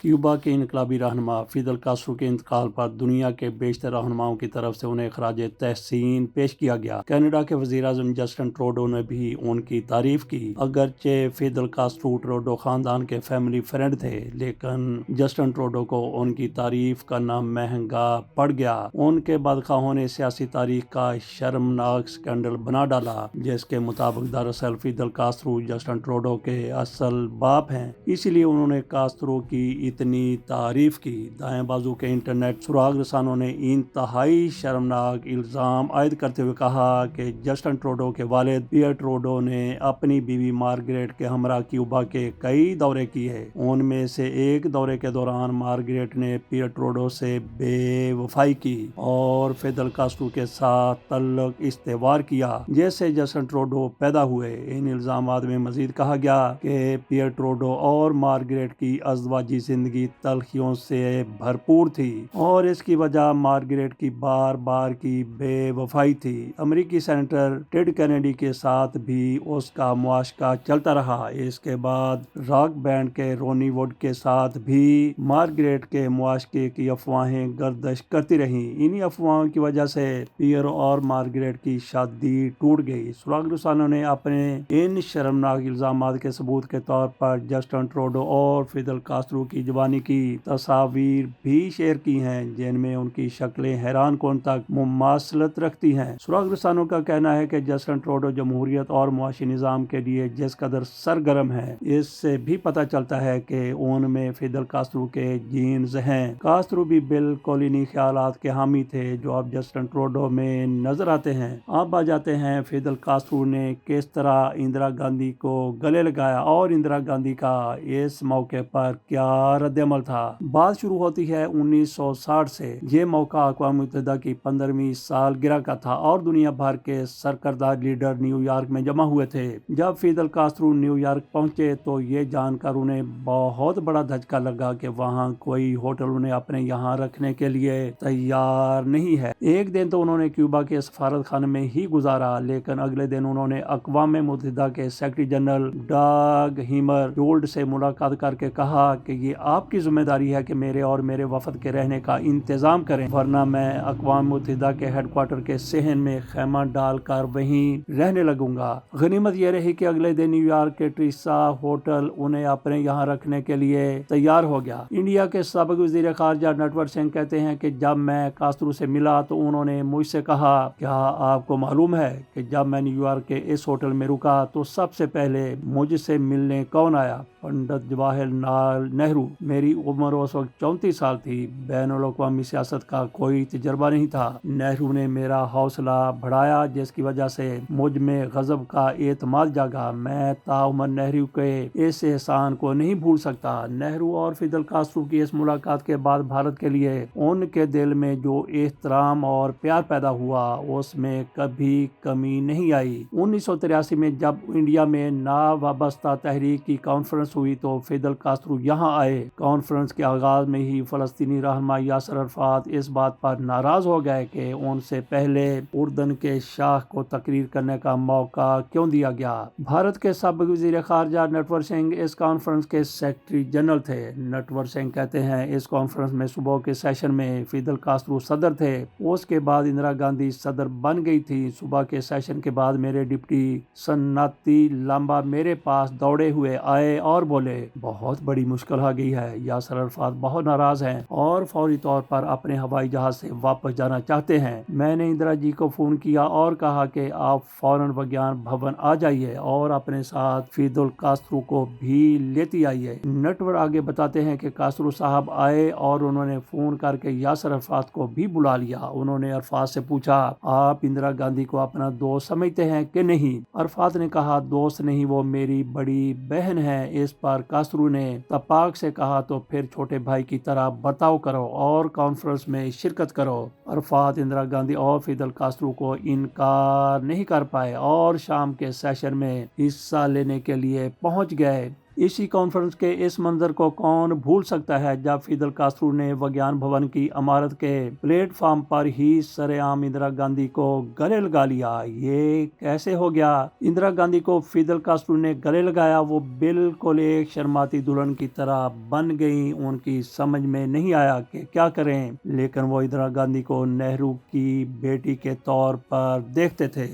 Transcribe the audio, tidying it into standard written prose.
Cuba के इनकलाबी रहनुमा फिदल कास्ट्रो के इंतकाल पर दुनिया के बेशतर रहनुमाओं की तरफ से उन्हें खराज तहसीन पेश किया गया। कनाडा के वज़ीर-ए-आज़म जस्टिन ट्रूडो ने भी उनकी तारीफ की। अगरचे फिदल कास्ट्रो ट्रूडो खानदान के फैमिली फ्रेंड थे, लेकिन जस्टिन ट्रूडो को उनकी तारीफ करना महंगा पड़ गया। उनके बदखाहों ने सियासी तारीख का शर्मनाक स्कैंडल बना डाला, जिसके मुताबिक दरअसल फिदल कास्ट्रो जस्टिन ट्रूडो के असल बाप हैं। इसीलिए उन्होंने कास्ट्रो की इतनी तारीफ की। दाएं बाजू के इंटरनेट सुराग रसानों ने इंतहाई शर्मनाक इल्जाम आयद करते हुए कहा कि जस्टिन ट्रूडो के वालिद पियर ट्रूडो ने अपनी बीवी मार्गरेट के हमरा क्यूबा के कई दौरे किए। उनमें से एक दौरे के दौरान मार्गरेट ने पियर ट्रूडो से बेवफाई की और फिदल कास्ट्रो के साथ तल्लुक इस्तेवार किया जैसे जस्टिन ट्रूडो पैदा हुए। इन इल्जामात में मजीद कहा गया कि पियर ट्रूडो और मार्गरेट की अज़वाजी जिंदगी तलखियों से भरपूर थी और इसकी वजह मार्गरेट की बार बार की बेवफाई थी। अमेरिकी सेनेटर टेड कैनेडी के साथ भी उसका मुआशका चलता रहा। इसके बाद रॉक बैंड के रोनी वुड के साथ भी मार्गरेट के मुआशके की अफवाहें गर्दिश करती रहीं। इन्हीं अफवाहों की वजह से पियर और मार्गरेट की शादी टूट गई। सुराग रसानों ने अपने इन शर्मनाक इल्जामात के सबूत के तौर पर जस्टिन ट्रूडो और फिदल कास्ट्रो की जवानी की तस्वीर भी शेयर की हैं, जिनमें उनकी शक्लें हैरान कौन तक मुमासलत रखती हैं। सुराग रसानों का कहना है कि जस्टिन ट्रूडो जमहूरियत और मुआशी निज़ाम के लिए जिस कदर सरगर्म है, इससे भी पता चलता है कि उनमें फिदल कास्ट्रो के जीन्स हैं। कास्ट्रो भी बिल्कुल इन्हीं ख्यालात के हामी थे जो अब जस्टिन ट्रूडो में नजर आते हैं। अब आ जाते हैं फिदल कास्ट्रो ने किस तरह इंदिरा गांधी को गले लगाया और इंदिरा गांधी का इस मौके पर क्या रद्द-ए-अमल था। बात शुरू होती है 1960 से। ये मौका अक़वाम मुत्तहिदा की 15वीं सालगिरह का था और दुनिया भर के सरकर्दा लीडर न्यूयॉर्क में जमा हुए थे। जब फिदल कास्ट्रो न्यूयॉर्क पहुंचे तो ये जानकर उन्हें बहुत बड़ा धचका लगा कि वहाँ कोई होटल उन्हें अपने यहाँ रखने के लिए तैयार नहीं है। एक दिन तो उन्होंने क्यूबा के सफारत खाने में ही गुजारा, लेकिन अगले दिन उन्होंने अक़वाम मुत्तहिदा के सेक्रेटरी जनरल डग हैमरजोल्ड से मुलाकात करके कहा कि ये आपकी जिम्मेदारी है कि मेरे और मेरे वफद के रहने का इंतजाम करें, वरना मैं अक़वाम मुत्तहिदा के हेडक्वार्टर के सहन में खैमा डालकर वहीं रहने लगूंगा। गनीमत यह रही कि अगले दिन न्यूयॉर्क के ट्रिसा होटल उन्हें अपने यहाँ रखने के लिए तैयार हो गया। इंडिया के साबिक़ वज़ीर ख़ारजा नटवर सिंह कहते हैं कि जब मैं कास्ट्रो से मिला तो उन्होंने मुझसे कहा, क्या आपको मालूम है कि जब मैं न्यूयॉर्क के इस होटल में रुका तो सबसे पहले मुझसे मिलने कौन आया? पंडित जवाहरलाल नेहरू। मेरी उम्र उस वक्त 34 साल थी। बैनुल-अक़वामी सियासत का कोई तजर्बा नहीं था। नेहरू ने मेरा हौसला बढ़ाया, जिसकी वजह से मुझ में गज़ब का एतमाद जागा। मैं ताउम्र नेहरू के इस एहसान को नहीं भूल सकता। नेहरू और फिदल कास्ट्रो की इस मुलाकात के बाद भारत के लिए उनके दिल में जो एहतराम और प्यार पैदा हुआ, उसमें कभी कमी नहीं आई। 1983 में जब इंडिया में नावाबस्ता तहरीक की कॉन्फ्रेंस हुई तो फिदल कास्ट्रो यहाँ आए। कॉन्फ्रेंस के आगाज में ही फलस्तीनी रहनुमा यासिर अराफात इस बात पर नाराज हो गए कि उनसे पहले उर्दन के शाह को तकरीर करने का मौका क्यों दिया गया। भारत के साबिक़ वज़ीर ख़ारजा नटवर सिंह इस कॉन्फ्रेंस के सेक्रेटरी जनरल थे। नटवर सिंह कहते हैं, इस कॉन्फ्रेंस में सुबह के सेशन में फिदल कास्ट्रो सदर थे। उसके बाद इंदिरा गांधी सदर बन गई थी। सुबह के सेशन के बाद मेरे डिप्टी सन्नाती लांबा मेरे पास दौड़े हुए आए और बोले, बहुत बड़ी मुश्किल आ गई है। यासिर अराफात बहुत नाराज हैं और फौरी तौर पर अपने हवाई जहाज से वापस जाना चाहते हैं। मैंने इंदिरा जी को फोन किया और कहा कि आप फौरन विज्ञान भवन आ जाइए और अपने साथ फिदल कास्ट्रो को भी लेती आइए। नटवर आगे बताते हैं कि कास्ट्रो साहब आए और उन्होंने फोन करके यासिर अराफात को भी बुला लिया। उन्होंने अराफात से पूछा, आप इंदिरा गांधी को अपना दोस्त समझते हैं कि नहीं? अराफात ने कहा, दोस्त नहीं, वो मेरी बड़ी बहन है। इस पर कास्ट्रो ने तपाक से कहा, तो फिर छोटे भाई की तरह बर्ताव करो और कॉन्फ्रेंस में शिरकत करो। अराफात इंदिरा गांधी और फिदल कास्ट्रो को इनकार नहीं कर पाए और शाम के सेशन में हिस्सा लेने के लिए पहुंच गए। اسی کانفرنس کے اس منظر کو کون بھول سکتا ہے جب فیدل کاسٹرو نے وگیان بھون کی عمارت کے پلیٹ فارم پر ہی سر عام اندرا گاندھی کو گلے لگا لیا۔ یہ کیسے ہو گیا؟ اندرا گاندھی کو فیدل کاسٹرو نے گلے لگایا۔ وہ بالکل ایک شرماتی دلہن کی طرح بن گئی۔ ان کی سمجھ میں نہیں آیا کہ کیا کریں، لیکن وہ اندرا گاندھی کو نہرو کی بیٹی کے طور پر دیکھتے تھے۔